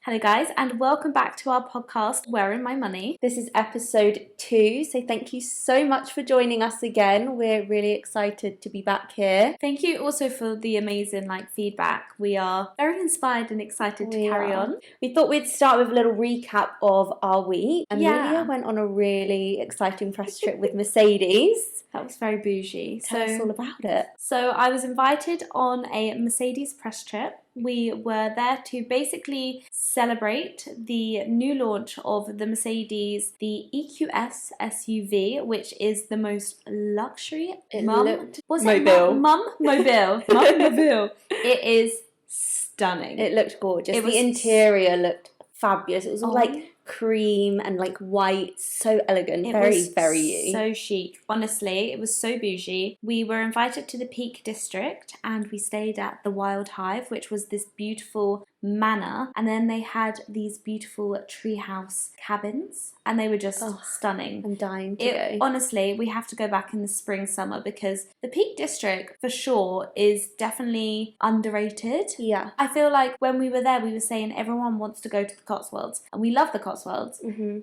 Hello guys, and welcome back to our podcast, Where Are My Money? This is episode 2, so thank you so much for joining us again. We're really excited to be back here. Thank you also for the amazing feedback. We are very inspired and excited to carry on. We thought we'd start with a little recap of our week. Amelia Yeah. went on a really exciting press trip with Mercedes. That was very bougie. Tell us all about it. So I was invited on a Mercedes press trip. We were there to basically celebrate the new launch of the Mercedes, the EQS SUV, which is the most luxury Mobile. mobile. It is stunning. It looked gorgeous. The interior looked fabulous. It was all cream and white, so elegant, very you. So chic. Honestly, it was so bougie. We were invited to the Peak District and we stayed at the Wild Hive, which was this beautiful manor, and then they had these beautiful treehouse cabins and they were just stunning. I'm dying to go. Honestly, we have to go back in the spring, summer, because the Peak District for sure is definitely underrated. Yeah. I feel like when we were there, we were saying everyone wants to go to the Cotswolds, and we love the Cotswolds,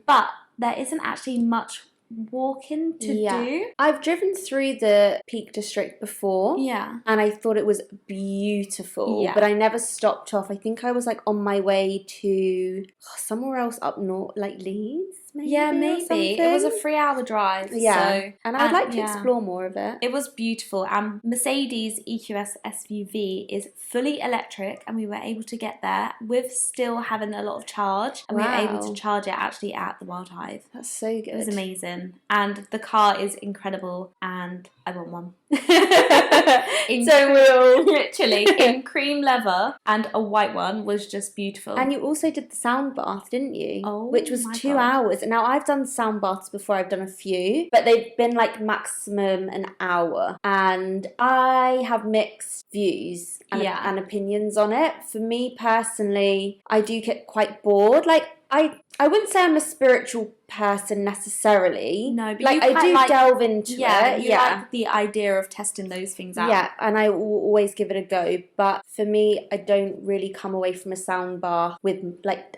but there isn't actually much walking to do. I've driven through the Peak District before, and I thought it was beautiful, but I never stopped off. I think I was on my way to somewhere else up north, Leeds. Maybe, maybe. It was a 3-hour drive. And I'd like to explore more of it. It was beautiful. And Mercedes EQS SUV is fully electric, and we were able to get there with still having a lot of charge. And we were able to charge it actually at the Wild Hive. That's so good. It was amazing. And the car is incredible, and I want one. Literally in cream leather, and a white one was just beautiful. And you also did the sound bath, didn't you? Oh, which was 2 hours. And now I've done sound baths before. I've done a few, but they've been maximum an hour, and I have mixed views and opinions on it. For me personally, I do get quite bored. I wouldn't say I'm a spiritual person necessarily. No, but I do delve into it. Like the idea of testing those things out. Yeah, and I will always give it a go. But for me, I don't really come away from a sound bath with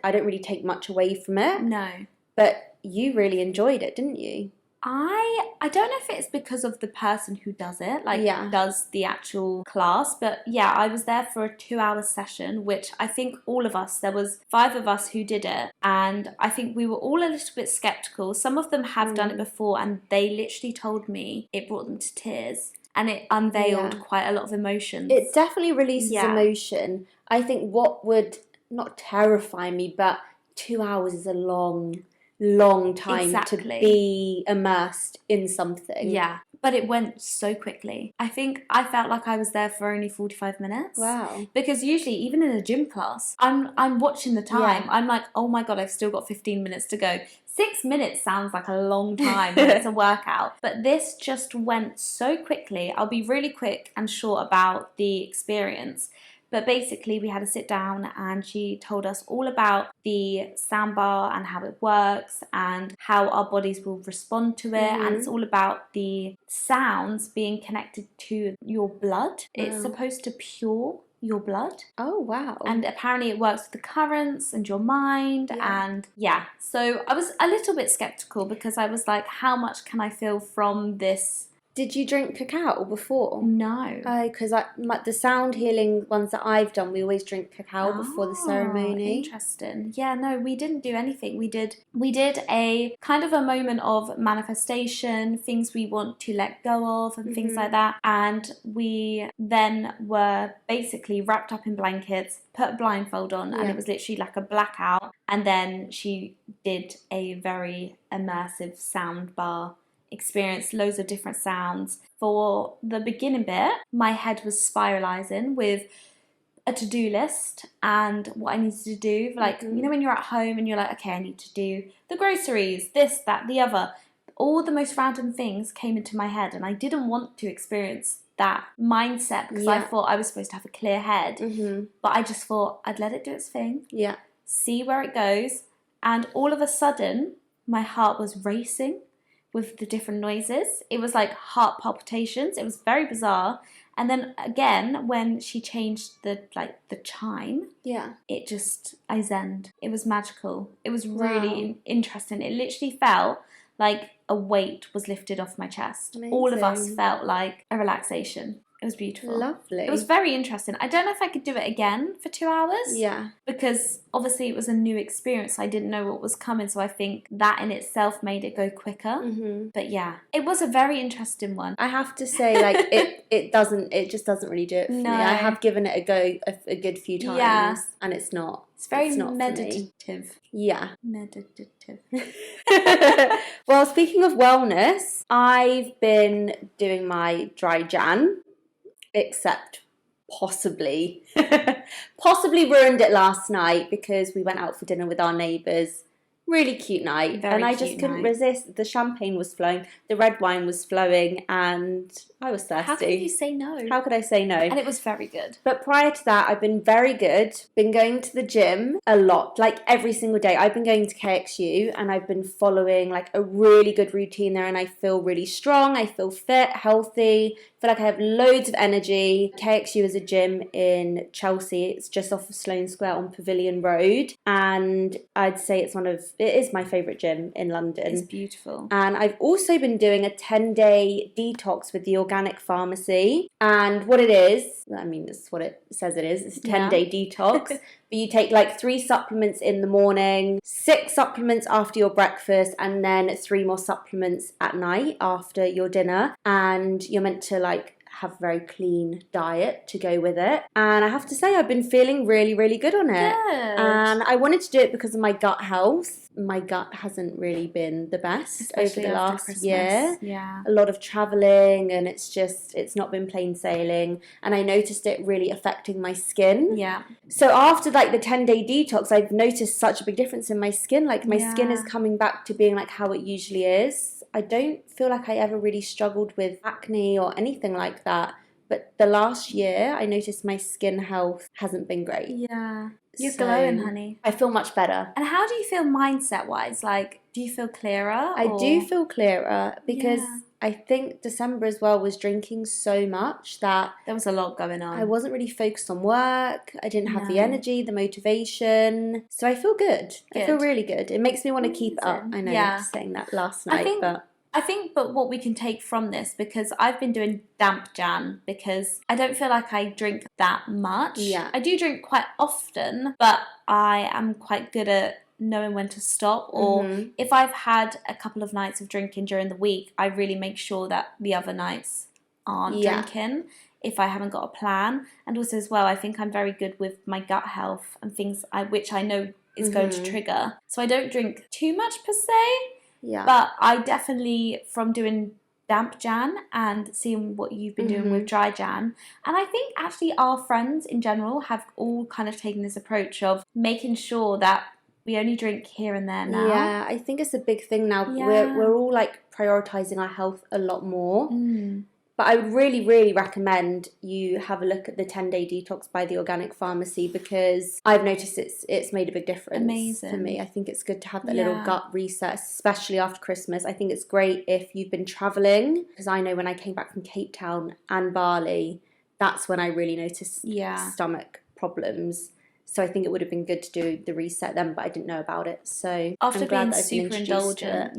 I don't really take much away from it. No. But you really enjoyed it, didn't you? I don't know if it's because of the person who does it, does the actual class, but I was there for a 2-hour session, which I think all of us, there was 5 of us who did it, and I think we were all a little bit skeptical. Some of them have done it before, and they literally told me it brought them to tears, and it unveiled quite a lot of emotions. It definitely releases emotion. I think what would not terrify me, but 2 hours is a long time to be immersed in something. Yeah, but it went so quickly. I think I felt like I was there for only 45 minutes. Wow. Because usually, even in a gym class, I'm watching the time. I'm like, oh my God, I've still got 15 minutes to go. 6 minutes sounds like a long time when it's a workout. But this just went so quickly. I'll be really quick and short about the experience. But basically, we had to sit down and she told us all about the soundbar and how it works and how our bodies will respond to it. And it's all about the sounds being connected to your blood. It's supposed to pure your blood. Oh, wow. And apparently it works with the currents and your mind. And so I was a little bit skeptical because I was like, how much can I feel from this? Did you drink cacao before? No. Because the sound healing ones that I've done, we always drink cacao before the ceremony. Interesting. Yeah, no, we didn't do anything. We did a kind of a moment of manifestation, things we want to let go of and things like that. And we then were basically wrapped up in blankets, put a blindfold on, and it was literally like a blackout. And then she did a very immersive sound bar experience, loads of different sounds. For the beginning bit, my head was spiralizing with a to-do list and what I needed to do. You know, when you're at home and you're like, okay, I need to do the groceries, this, that, the other. All the most random things came into my head, and I didn't want to experience that mindset because I thought I was supposed to have a clear head. But I just thought I'd let it do its thing. See where it goes. And all of a sudden, my heart was racing with the different noises. It was like heart palpitations. It was very bizarre. And then again, when she changed the chime, I zened. It was magical. It was really interesting. It literally felt like a weight was lifted off my chest. Amazing. All of us felt like a relaxation. It was beautiful. Lovely. It was very interesting. I don't know if I could do it again for 2 hours. Yeah. Because obviously it was a new experience. I didn't know what was coming. So I think that in itself made it go quicker. Mm-hmm. But yeah, it was a very interesting one. I have to say, like, it just doesn't really do it for me. I have given it a go a good few times. And it's not. It's very meditative. Yeah. Meditative. Well, speaking of wellness, I've been doing my dry Jan. Except possibly ruined it last night because we went out for dinner with our neighbours. Really cute night. And I just couldn't resist. The champagne was flowing, the red wine was flowing, and I was thirsty. How could you say no? How could I say no? And it was very good. But prior to that, I've been very good. Been going to the gym a lot, like every single day. I've been going to KXU and I've been following like a really good routine there, and I feel really strong. I feel fit, healthy. I feel like I have loads of energy. KXU is a gym in Chelsea. It's just off of Sloane Square on Pavilion Road. And I'd say it is my favourite gym in London. It's beautiful. And I've also been doing a 10-day detox with the organic pharmacy. And what it is, I mean, it's what it says it is. It's a 10-day detox. But you take like 3 supplements in the morning, 6 supplements after your breakfast, and then 3 more supplements at night after your dinner. And you're meant to like have a very clean diet to go with it. And I have to say, I've been feeling really, really good on it. Good. And I wanted to do it because of my gut health. My gut hasn't really been the best, especially over the last year. Yeah. A lot of travelling, and it's not been plain sailing. And I noticed it really affecting my skin. Yeah. So after like the 10-day detox, I've noticed such a big difference in my skin. Like my skin is coming back to being like how it usually is. I don't feel like I ever really struggled with acne or anything like that. But the last year, I noticed my skin health hasn't been great. Yeah. You're glowing, honey. I feel much better. And how do you feel mindset-wise? Like, do you feel clearer? I do feel clearer because I think December as well was drinking so much that there was a lot going on. I wasn't really focused on work. I didn't have the energy, the motivation. So I feel good. I feel really good. It makes me want to keep it up. I know you were saying that last night, but what we can take from this, because I've been doing damp Jan because I don't feel like I drink that much. Yeah. I do drink quite often, but I am quite good at knowing when to stop, or if I've had a couple of nights of drinking during the week, I really make sure that the other nights aren't drinking if I haven't got a plan. And also as well, I think I'm very good with my gut health and things which I know is going to trigger. So I don't drink too much per se. Yeah. But I definitely, from doing damp Jan and seeing what you've been doing with dry Jan, and I think actually our friends in general have all kind of taken this approach of making sure that we only drink here and there now. Yeah, I think it's a big thing now. Yeah. We're all like prioritising our health a lot more. But I would really, really recommend you have a look at the 10-day detox by the Organic Pharmacy, because I've noticed it's made a big difference for me. I think it's good to have that little gut reset, especially after Christmas. I think it's great if you've been travelling, because I know when I came back from Cape Town and Bali, that's when I really noticed stomach problems. So I think it would have been good to do the reset then, but I didn't know about it. So after being super indulgent,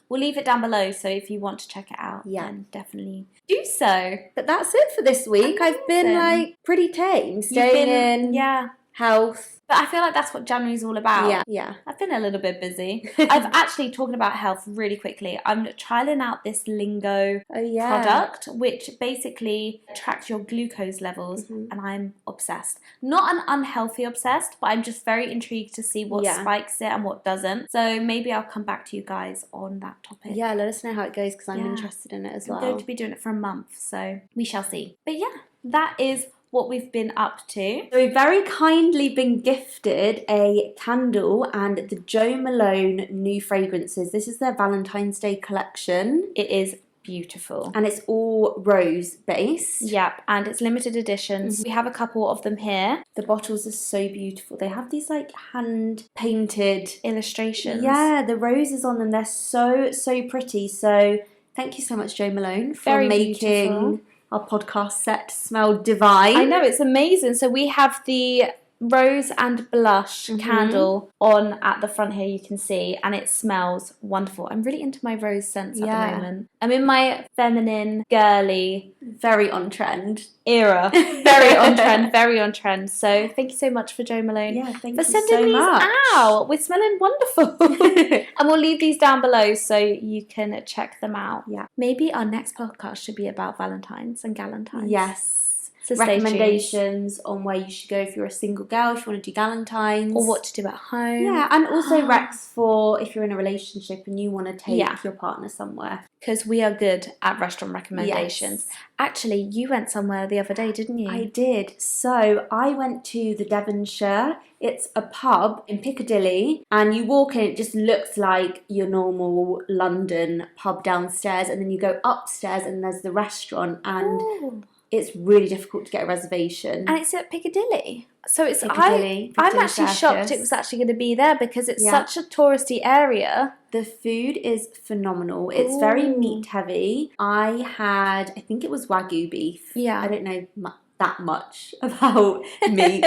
we'll leave it down below. So if you want to check it out, then definitely do so. But that's it for this week. Amazing. I've been like pretty tame, staying in health. But I feel like that's what January's all about. Yeah. I've been a little bit busy. I've actually, talking about health really quickly, I'm trialing out this Lingo product, which basically tracks your glucose levels, and I'm obsessed. Not an unhealthy obsessed, but I'm just very intrigued to see what spikes it and what doesn't. So maybe I'll come back to you guys on that topic. Yeah, let us know how it goes, because I'm interested in it as well. I'm going to be doing it for a month, so we shall see. But yeah, that is what we've been up to. So we've very kindly been gifted a candle and the Jo Malone new fragrances. This is their Valentine's Day collection. It is beautiful. And it's all rose based. Yep, and it's limited editions. We have a couple of them here. The bottles are so beautiful. They have these like hand painted illustrations. Yeah, the roses on them, they're so pretty. So thank you so much, Jo Malone, for making our podcast set smell divine. I know, it's amazing. So we have the rose and blush candle on at the front here, you can see, and it smells wonderful. I'm really into my rose scents at the moment. I'm in my feminine, girly, very on trend era. Very on trend, very on trend. So thank you so much for Jo Malone thank for you sending so these much. out. We're smelling wonderful. And we'll leave these down below so you can check them out. Yeah. Maybe our next podcast should be about Valentine's and Galentine's. Yes. So recommendations on where you should go if you're a single girl, if you want to do Galentine's. Or what to do at home. Yeah, and also recs for if you're in a relationship and you want to take your partner somewhere. Because we are good at restaurant recommendations. Yes. Actually, you went somewhere the other day, didn't you? I did. So I went to the Devonshire. It's a pub in Piccadilly, and you walk in, it just looks like your normal London pub downstairs, and then you go upstairs and there's the restaurant, and it's really difficult to get a reservation. And it's at Piccadilly. So it's Piccadilly I'm actually shocked it was actually going to be there because it's such a touristy area. The food is phenomenal. It's very meat heavy. I think it was Wagyu beef. Yeah. I don't know that much about meat,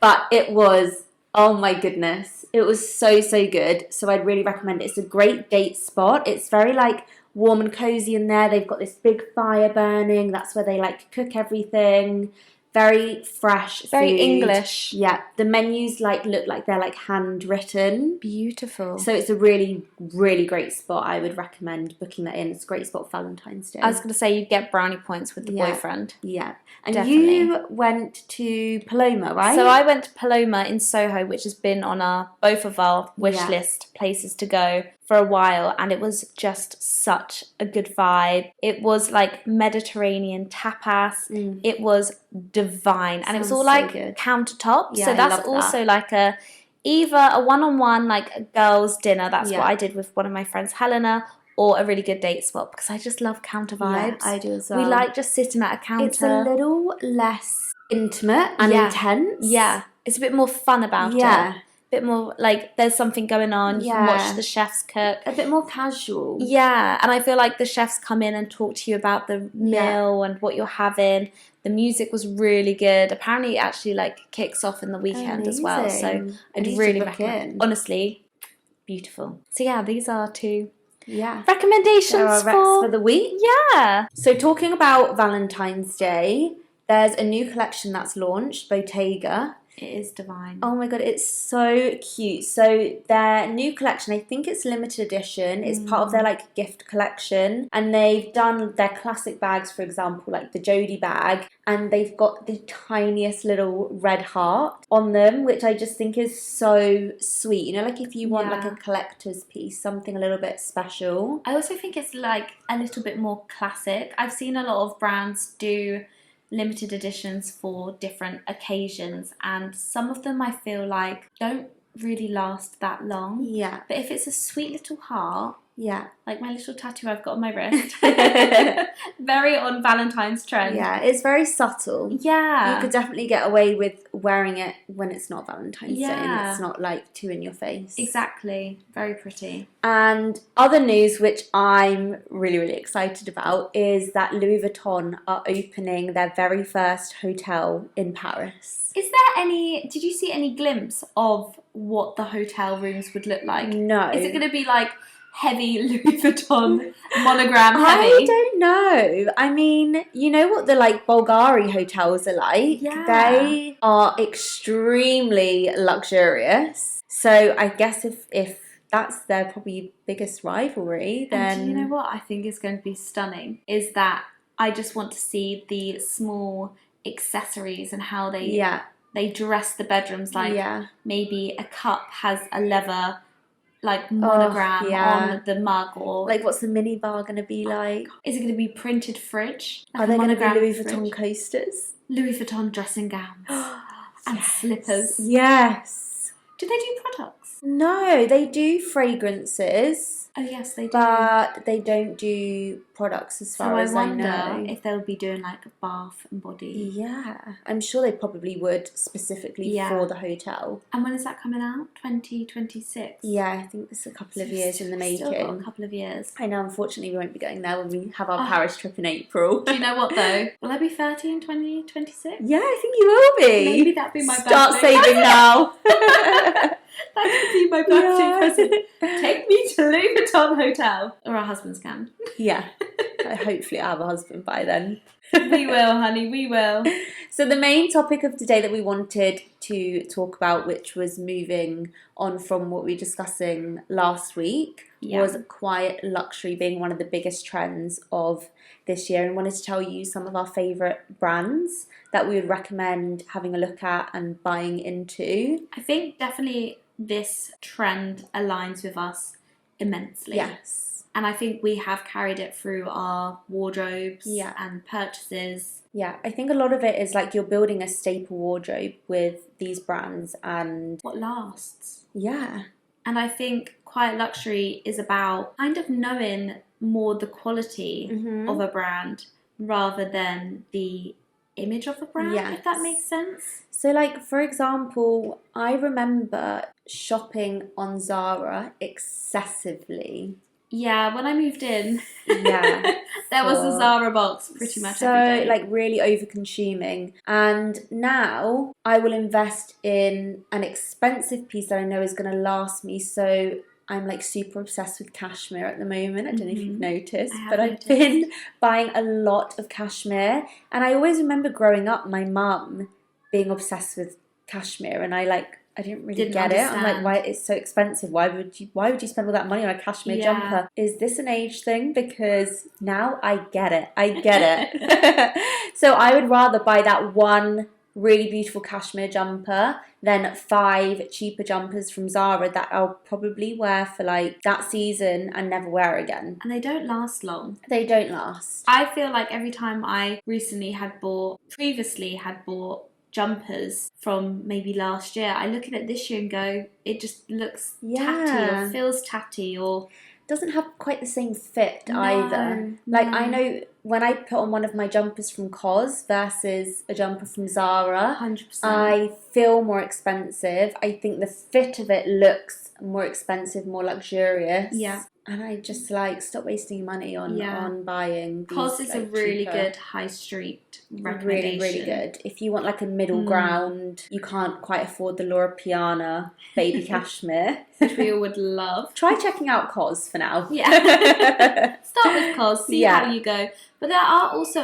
but it was, oh my goodness, it was so good. So I'd really recommend it. It's a great date spot. It's very like warm and cozy in there. They've got this big fire burning. That's where they like cook everything. Very fresh, very food. English. Yeah, the menus look like they're like handwritten. Beautiful. So it's a really great spot. I would recommend booking that in. It's a great spot for Valentine's Day. I was going to say you'd get brownie points with the boyfriend. Yeah, and definitely. You went to Paloma, right? So I went to Paloma in Soho, which has been on both of our wish list places to go for a while, and it was just such a good vibe. It was like Mediterranean tapas. It was divine, and it was all like countertops. Yeah, so that's also like either a one-on-one like a girls' dinner. That's what I did with one of my friends, Helena. Or a really good date spot, because I just love counter vibes. Yeah, I do as well. We like just sitting at a counter. It's a little less intimate and intense. Yeah, it's a bit more fun about it. A bit more like there's something going on. You can watch the chefs cook. A bit more casual. Yeah, and I feel like the chefs come in and talk to you about the meal and what you're having. The music was really good. Apparently, it actually like kicks off in the weekend as well. So I'd really recommend. Honestly, beautiful. So yeah, these are two. Recommendations for the week. Yeah. So talking about Valentine's Day, there's a new collection that's launched, Bottega. It is divine. Oh my god, it's so cute. So their new collection, I think it's limited edition. It's part of their like gift collection, and they've done their classic bags, for example, like the Jodie bag, and they've got the tiniest little red heart on them, which I just think is so sweet. You know, like if you want like a collector's piece, something a little bit special. I also think it's like a little bit more classic. I've seen a lot of brands do limited editions for different occasions, and some of them I feel like don't really last that long. Yeah. But if it's a sweet little heart, like my little tattoo I've got on my wrist, very on Valentine's trend. Yeah, it's very subtle. Yeah. You could definitely get away with wearing it when it's not Valentine's Day and it's not like too in your face. Exactly. Very pretty. And other news which I'm really excited about is that Louis Vuitton are opening their very first hotel in Paris. Is there did you see any glimpse of what the hotel rooms would look like? No. Is it going to be like heavy Louis Vuitton monogram heavy? I don't know. I mean, you know what the like Bulgari hotels are like? Yeah. They are extremely luxurious. So I guess if that's their probably biggest rivalry, then... And do you know what I think is going to be stunning? Is that I just want to see the small accessories and how they dress the bedrooms. Like maybe a cup has a leather like monogram on the mug, or like what's the mini bar going to be like? Is it going to be printed fridge? Like are they going to be Louis Vuitton coasters? Louis Vuitton dressing gowns and slippers. Yes. Do they do products? No, they do fragrances. Oh yes, they do. But they don't do products as far as I know. So I wonder if they'll be doing like bath and body. Yeah, I'm sure they probably would specifically for the hotel. And when is that coming out? 2026? Yeah, I think it's a couple of years in the making. Still got a couple of years. I know, unfortunately we won't be going there when we have our Paris trip in April. Do you know what though? Will I be 30 in 2026? Yeah, I think you will be. Maybe that'd be my birthday. Start saving now. That could be my birthday present. Take me to Louis Vuitton Hotel. Or our husbands can. Yeah. Hopefully I'll have a husband by then. We will, honey, we will. So the main topic of today that we wanted to talk about, which was moving on from what we were discussing last week, was quiet luxury being one of the biggest trends of this year, and wanted to tell you some of our favourite brands that we would recommend having a look at and buying into. I think definitely this trend aligns with us immensely. Yes. And I think we have carried it through our wardrobes and purchases. Yeah, I think a lot of it is like you're building a staple wardrobe with these brands and... what lasts. Yeah. And I think quiet luxury is about kind of knowing more the quality of a brand rather than the image of a brand, if that makes sense. So like, for example, I remember shopping on Zara excessively. Yeah, when I moved in, there was a Zara box pretty much every day. So like really over consuming. And now I will invest in an expensive piece that I know is going to last me. So I'm like super obsessed with cashmere at the moment. I don't know if you've noticed, but I've been buying a lot of cashmere. And I always remember growing up, my mum being obsessed with cashmere, and I didn't really get it. I'm like, why it's so expensive? Why would you spend all that money on a cashmere jumper? Is this an age thing? Because now I get it. So I would rather buy that one really beautiful cashmere jumper than 5 cheaper jumpers from Zara that I'll probably wear for like that season and never wear again. And they don't last long. They don't last. I feel like every time I previously had bought jumpers from maybe last year, I look at it this year and go, it just looks tatty or feels tatty or doesn't have quite the same fit either. Like I know when I put on one of my jumpers from COS versus a jumper from Zara, 100%. I feel more expensive. I think the fit of it looks more expensive, more luxurious. Yeah. And I just like, stop wasting money on buying these. COS is a really good high street recommendation. Really, really good. If you want like a middle ground, you can't quite afford the Laura Piana baby cashmere, which we all would love. Try checking out COS for now. Yeah. Start with COS, see how you go. But there are also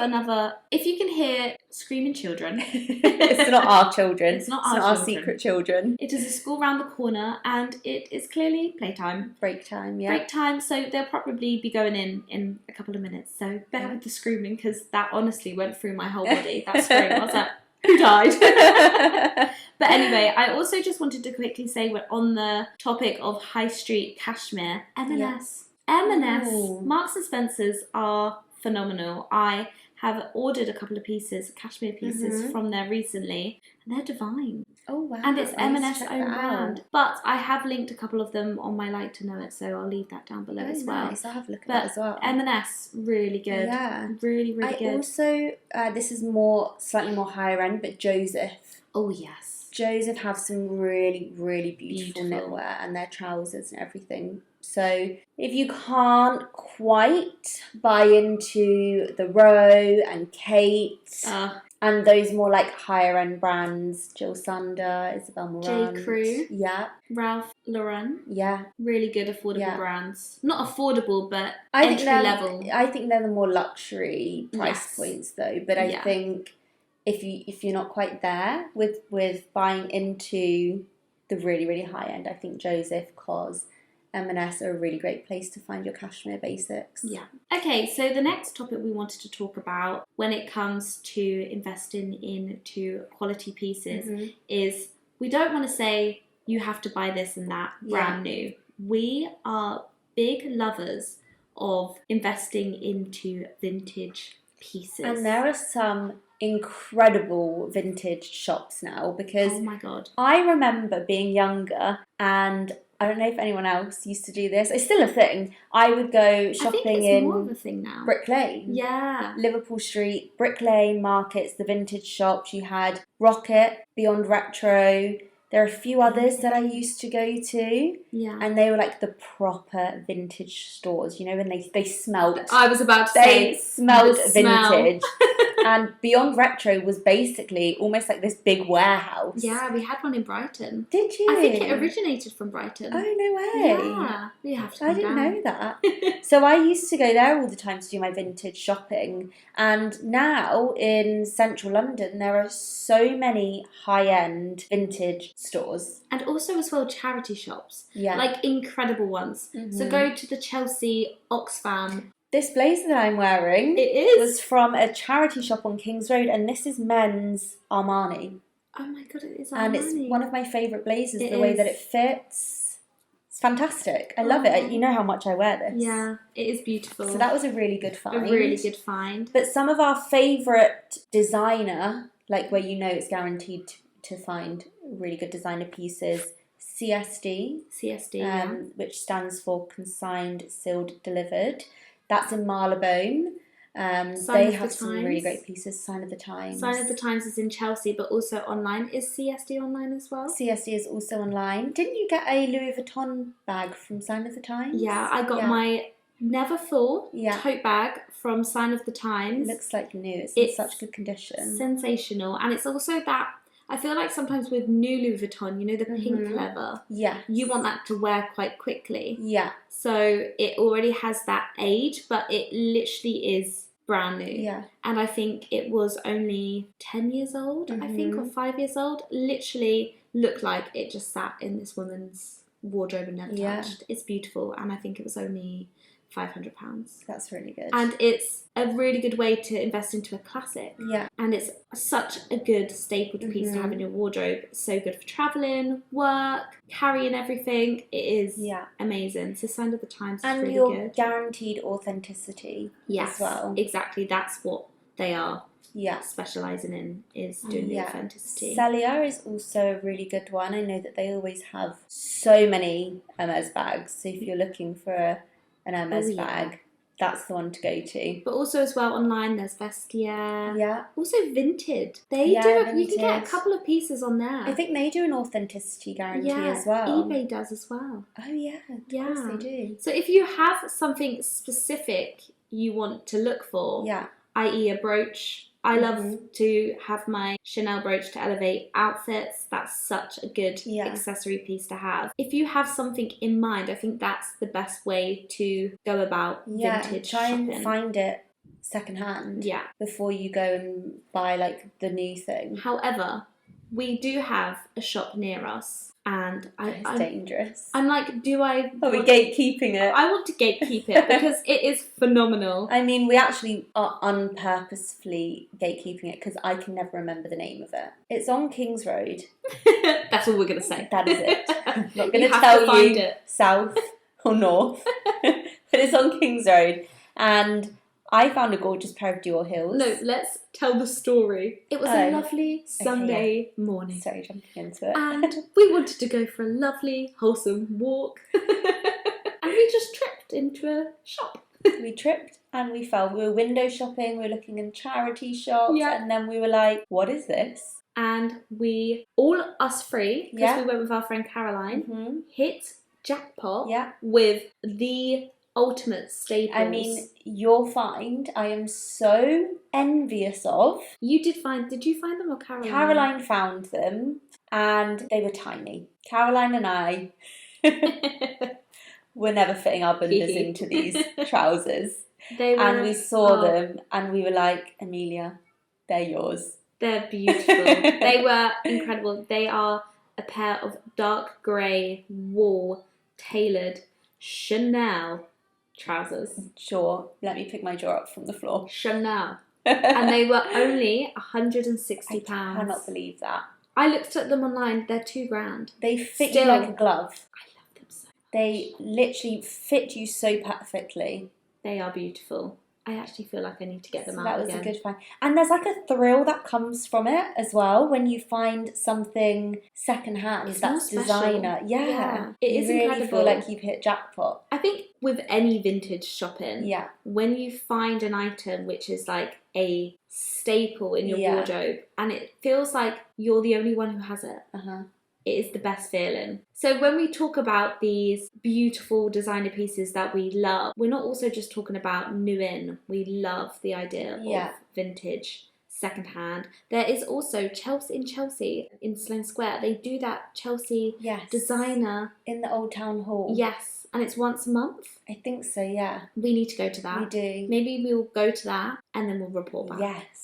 if you can hear screaming children. It's not our children. It's not our secret children. It is a school round the corner and it is clearly playtime. Break time, yeah. Break time, so they'll probably be going in a couple of minutes. So bear with the screaming because that honestly went through my whole body. That scream. I was like, who died? But anyway, I also just wanted to quickly say we're on the topic of high street cashmere. M&S. M&S. Marks and Spencer's are phenomenal. I have ordered a couple of cashmere pieces from there recently, and they're divine. Oh wow! And it's M&S own brand. But I have linked a couple of them on my Like to Know It, so I'll leave that down below as well. Nice. I'll have a look at that as well. M&S, really good. Yeah, really, really good. I also this is slightly more higher end, but Joseph. Oh yes. Joseph have some really, really beautiful knitwear and their trousers and everything. So if you can't quite buy into the Row and Kate and those more like higher end brands, Jill Sander, Isabel Marant, J. Crew, Ralph Lauren, really good affordable brands. Not affordable, but entry level. I think they're the more luxury price points though. But I think if you're not quite there with buying into the really, really high end, I think Joseph, COS, M&S are a really great place to find your cashmere basics. Yeah. Okay, so the next topic we wanted to talk about when it comes to investing into quality pieces is we don't want to say you have to buy this and that brand new. We are big lovers of investing into vintage pieces. And there are some incredible vintage shops now because oh my god, I remember being younger and I don't know if anyone else used to do this. It's still a thing. I would go shopping I think it's more of a thing now. Brick Lane. Yeah. Liverpool Street, Brick Lane markets, the vintage shops. You had Rocket, Beyond Retro. There are a few others that I used to go to. Yeah. And they were like the proper vintage stores, you know, when they smelled. I was about to say. They smelled vintage. And Beyond Retro was basically almost like this big warehouse. Yeah, we had one in Brighton. Did you? I think it originated from Brighton. Oh, no way. Yeah. We have to come I didn't down. know that. So I used to go there all the time to do my vintage shopping. And now in central London, there are so many high-end vintage stores. And also as well charity shops. Yeah. Like incredible ones. So go to the Chelsea Oxfam. This blazer that I'm wearing was from a charity shop on King's Road, and this is men's Armani. Oh my god, it is Armani. And it's one of my favourite blazers, the way that it fits. It's fantastic. I love it. You know how much I wear this. Yeah, it is beautiful. So that was a really good find. A really good find. But some of our favourite designer, like where you know it's guaranteed to find really good designer pieces, CSD. CSD, which stands for Consigned, Sealed, Delivered. That's in Marylebone. They have some really great pieces. Sign of the Times. Sign of the Times is in Chelsea, but also online. Is CSD online as well? CSD is also online. Didn't you get a Louis Vuitton bag from Sign of the Times? Yeah, I got my Never Full tote bag from Sign of the Times. It looks like new. It's in such good condition. Sensational. And it's also that, I feel like sometimes with new Louis Vuitton, you know, the pink leather. Yeah. You want that to wear quite quickly. Yeah. So it already has that age, but it literally is brand new. Yeah. And I think it was only 10 years old, I think, or 5 years old. Literally looked like it just sat in this woman's wardrobe and never touched. It's beautiful. And I think it was only £500. That's really good. And it's a really good way to invest into a classic. Yeah. And it's such a good stapled piece to have in your wardrobe. So good for travelling, work, carrying everything. It is amazing. So Sign of the Times is really good. And you're guaranteed authenticity as well. Exactly. That's what they are specialising in, is doing the authenticity. Celia is also a really good one. I know that they always have so many Hermes bags. So if you're looking for an Hermes bag, that's the one to go to. But also as well online, there's Vestiaire. Yeah. Also Vinted. They do. Vinted. You can get a couple of pieces on there. I think they do an authenticity guarantee as well. eBay does as well. Oh yeah, of course they do. So if you have something specific you want to look for, i.e. a brooch. I love to have my Chanel brooch to elevate outfits. That's such a good accessory piece to have. If you have something in mind, I think that's the best way to go about vintage shopping. And find it secondhand before you go and buy like the new thing. However, we do have a shop near us. And it's dangerous. I'm like, do I... Are we gatekeeping it? I want to gatekeep it because it is phenomenal. I mean, we actually are unpurposefully gatekeeping it because I can never remember the name of it. It's on King's Road. That's all we're going to say. That is it. I'm not going to tell you south or north. But it's on King's Road. And I found a gorgeous pair of Dior heels. No, let's tell the story. It was a lovely Sunday morning. Sorry, jumping into it. And we wanted to go for a lovely, wholesome walk. And we just tripped into a shop. We tripped and we fell. We were window shopping, we were looking in charity shops, and then we were like, what is this? And we, all us three, because we went with our friend Caroline, hit jackpot with the ultimate staples. I mean, your find, I am so envious of. Did you find them or Caroline? Caroline found them and they were tiny. Caroline and I were never fitting our bundles into these trousers. And we saw them and we were like, Amelia, they're yours. They're beautiful. They were incredible. They are a pair of dark grey wool tailored Chanel trousers. Sure, let me pick my jaw up from the floor. Chanel. And they were only £160. I cannot believe that. I looked at them online, they're £2,000. They fit you like a glove. I love them so much. They literally fit you so perfectly. They are beautiful. I actually feel like I need to get them out That was again. a good find. And there's like a thrill that comes from it as well when you find something secondhand that's designer. Yeah. It is really incredible. Feel like you've hit jackpot. I think with any vintage shopping, yeah, when you find an item which is like a staple in your wardrobe and it feels like you're the only one who has it. It is the best feeling. So when we talk about these beautiful designer pieces that we love, we're not also just talking about new in. We love the idea of vintage, secondhand. There is also Chelsea in Sloane Square. They do that Chelsea designer. In the Old Town Hall. Yes, and it's once a month. I think so, yeah. We need to go to that. We do. Maybe we'll go to that and then we'll report back. Yes.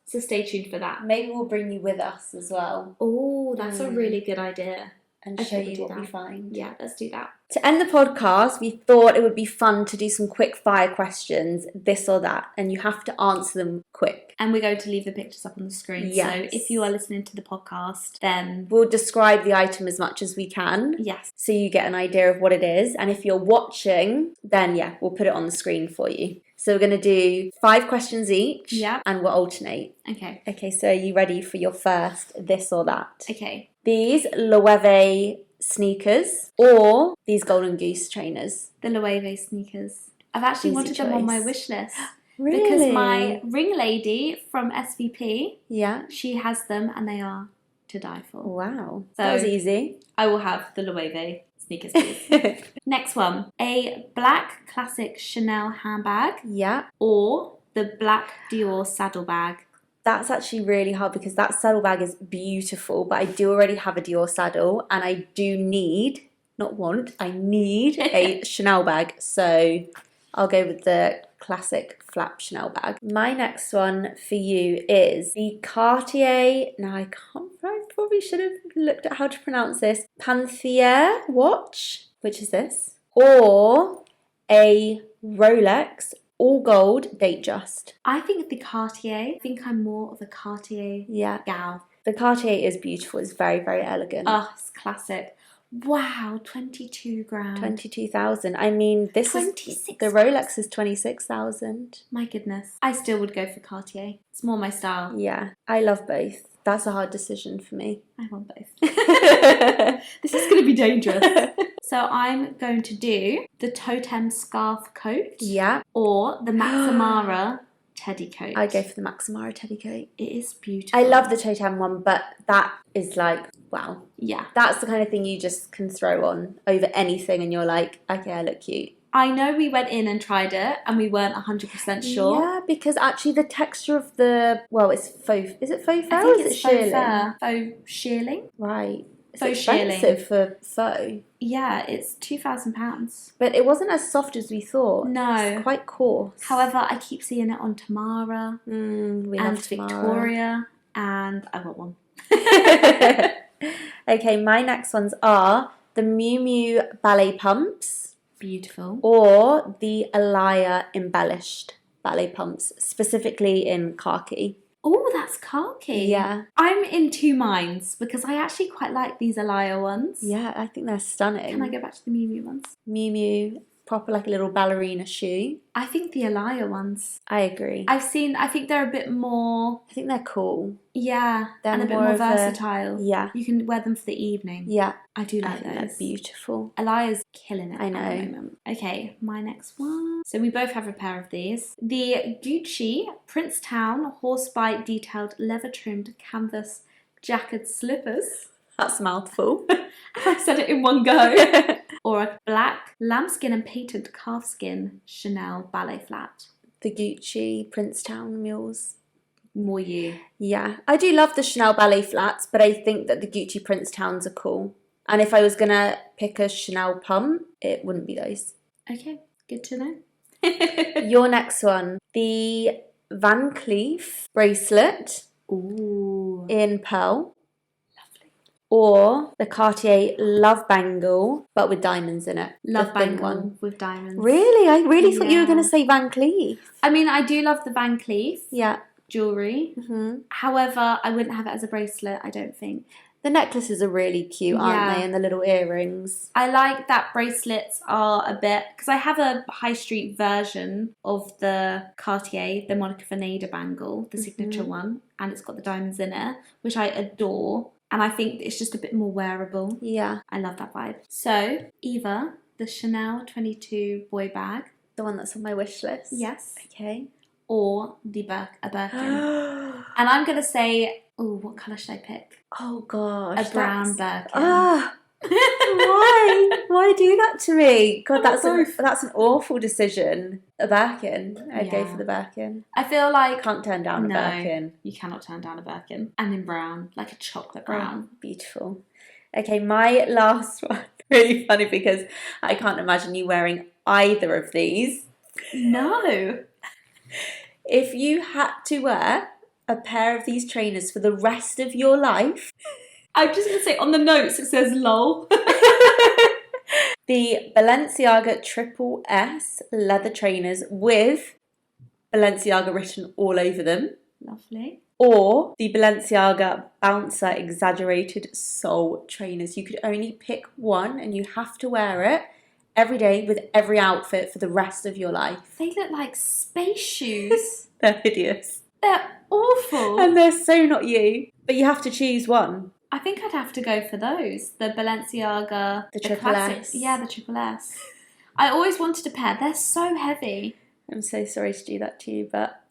So stay tuned for that. Maybe we'll bring you with us as well. Oh, that's a really good idea. And show you what we find. Yeah, let's do that. To end the podcast, we thought it would be fun to do some quick fire questions, this or that, and you have to answer them quick. And we're going to leave the pictures up on the screen. Yes. So if you are listening to the podcast, then we'll describe the item as much as we can. Yes. So you get an idea of what it is. And if you're watching, then we'll put it on the screen for you. So we're going to do 5 questions each. Yeah. And we'll alternate. Okay. Okay, so are you ready for your first this or that? Okay. These Loewe sneakers or these Golden Goose trainers? The Loewe sneakers. I've actually wanted them on my wish list. Really? Because my ring lady from SVP, she has them and they are to die for. Wow. So that was easy. I will have the Loewe sneakers, please. Next one. A black classic Chanel handbag. Yeah. Or the black Dior saddlebag. That's actually really hard because that saddlebag is beautiful, but I do already have a Dior saddle and I do need, not want, I need a Chanel bag. So I'll go with the classic flap Chanel bag. My next one for you is the Cartier, now I probably should have looked at how to pronounce this, Panthère watch, which is this, or a Rolex all gold Datejust. I think the Cartier. I think I'm more of a Cartier gal. The Cartier is beautiful. It's very, very elegant. Oh, it's classic. Wow, 22 grand. 22,000. I mean, the Rolex is 26,000. My goodness. I still would go for Cartier. It's more my style. Yeah, I love both. That's a hard decision for me. I want both. This is going to be dangerous. So I'm going to do the Totem scarf coat. Yeah. Or the Maximara teddy coat. I go for the Maximara teddy coat. It is beautiful. I love the Totem one, but that is like, wow. Yeah. That's the kind of thing you just can throw on over anything and you're like, okay, I look cute. I know we went in and tried it and we weren't 100% sure. Yeah, because actually the texture of it's faux, is it faux fur? I think it's faux fur. Faux shearling. Right. It's faux expensive for faux. Yeah, it's £2,000. But it wasn't as soft as we thought. No. It's quite coarse. However, I keep seeing it on Tamara and Victoria, and I want one. Okay, my next ones are the Miu Miu ballet pumps. Beautiful. Or the Alaïa embellished ballet pumps, specifically in khaki. Oh, that's khaki. Yeah. I'm in 2 minds because I actually quite like these Alaïa ones. Yeah, I think they're stunning. Can I go back to the Miu Miu ones? Miu Miu, proper like a little ballerina shoe. I think the Alaïa ones. I agree. I think they're a bit more... I think they're cool. Yeah, they're and a bit more versatile. Yeah. You can wear them for the evening. Yeah. I do like those. They're beautiful. Alaïa's killing it I know. at the moment. Okay, my next one. So we both have a pair of these. The Gucci Princetown Horsebite Detailed Leather Trimmed Canvas Jacketed Slippers. That's a mouthful. I said it in one go. Or a black lambskin and patent calfskin Chanel ballet flat. The Gucci Princetown mules. More you. Yeah. I do love the Chanel ballet flats, but I think that the Gucci Princetowns are cool. And if I was going to pick a Chanel pump, it wouldn't be those. Okay, good to know. Your next one. The Van Cleef bracelet. Ooh. In pearl. Or the Cartier Love Bangle, but with diamonds in it. Love Bangle with diamonds. Really? I really thought you were going to say Van Cleef. I mean, I do love the Van Cleef. Yeah. Jewellery. Mm-hmm. However, I wouldn't have it as a bracelet, I don't think. The necklaces are really cute, aren't they? And the little earrings. I like that bracelets are a bit, because I have a high street version of the Cartier, the Monica Vinader bangle, the signature one, and it's got the diamonds in it, which I adore. And I think it's just a bit more wearable. Yeah. I love that vibe. So, either the Chanel 22 boy bag. The one that's on my wish list. Yes. Okay. Or a Birkin. And I'm going to say, what colour should I pick? Oh gosh. A brown Birkin. Why do that to me? God, that's an awful decision. A Birkin. I'd go for the Birkin. I feel like can't turn down a Birkin. You cannot turn down a Birkin. And in brown, like a chocolate brown. Oh, beautiful. Okay, my last one. Really funny because I can't imagine you wearing either of these. No. If you had to wear a pair of these trainers for the rest of your life. I'm just going to say on the notes it says lol. The Balenciaga Triple S leather trainers with Balenciaga written all over them. Lovely. Or the Balenciaga Bouncer Exaggerated Sole trainers. You could only pick one and you have to wear it every day with every outfit for the rest of your life. They look like space shoes. They're hideous. They're awful. And they're so not you. But you have to choose one. I think I'd have to go for those. The Balenciaga. The Triple S. Yeah, the Triple S. I always wanted a pair. They're so heavy. I'm so sorry to do that to you, but...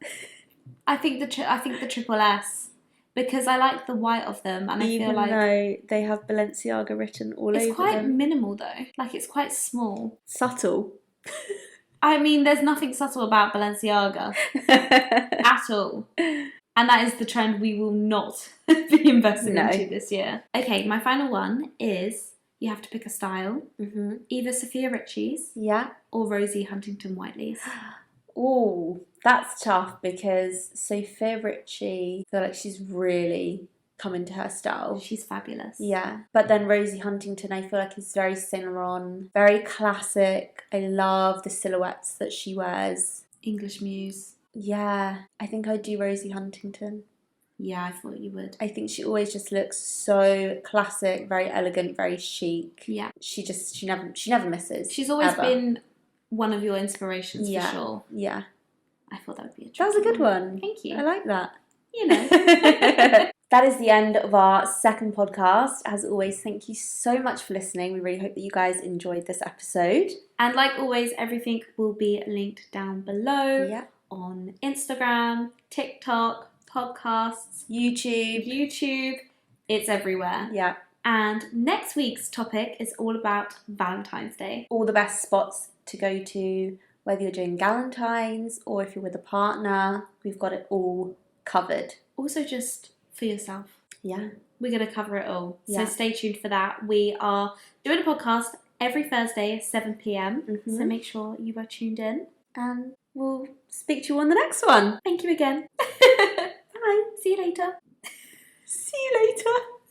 I think the Triple S. Because I like the white of them. And I feel like... Even though they have Balenciaga written all over them. It's quite minimal though. Like it's quite small. Subtle. I mean, there's nothing subtle about Balenciaga. At all. And that is the trend we will not be investing into this year. Okay, my final one is you have to pick a style. Mm-hmm. Either Sophia Richie's or Rosie Huntington Whiteley's. Oh, that's tough because Sophia Richie, I feel like she's really come into her style. She's fabulous. Yeah. But then Rosie Huntington, I feel like is very Cinnamon, very classic. I love the silhouettes that she wears. English Muse. Yeah, I think I'd do Rosie Huntington. Yeah, I thought you would. I think she always just looks so classic, very elegant, very chic. Yeah. She never misses. She's always been one of your inspirations for sure. Yeah. I thought that would be a That was a good one. Thank you. I like that. You know. That is the end of our second podcast. As always, thank you so much for listening. We really hope that you guys enjoyed this episode. And like always, everything will be linked down below. Yeah. On Instagram, TikTok, podcasts, YouTube. It's everywhere. Yeah. And next week's topic is all about Valentine's Day. All the best spots to go to, whether you're doing Galentine's or if you're with a partner, we've got it all covered. Also just for yourself. Yeah. We're going to cover it all. Yeah. So stay tuned for that. We are doing a podcast every Thursday at 7 p.m. Mm-hmm. So make sure you are tuned in. And we'll speak to you on the next one. Thank you again. Bye. See you later. See you later.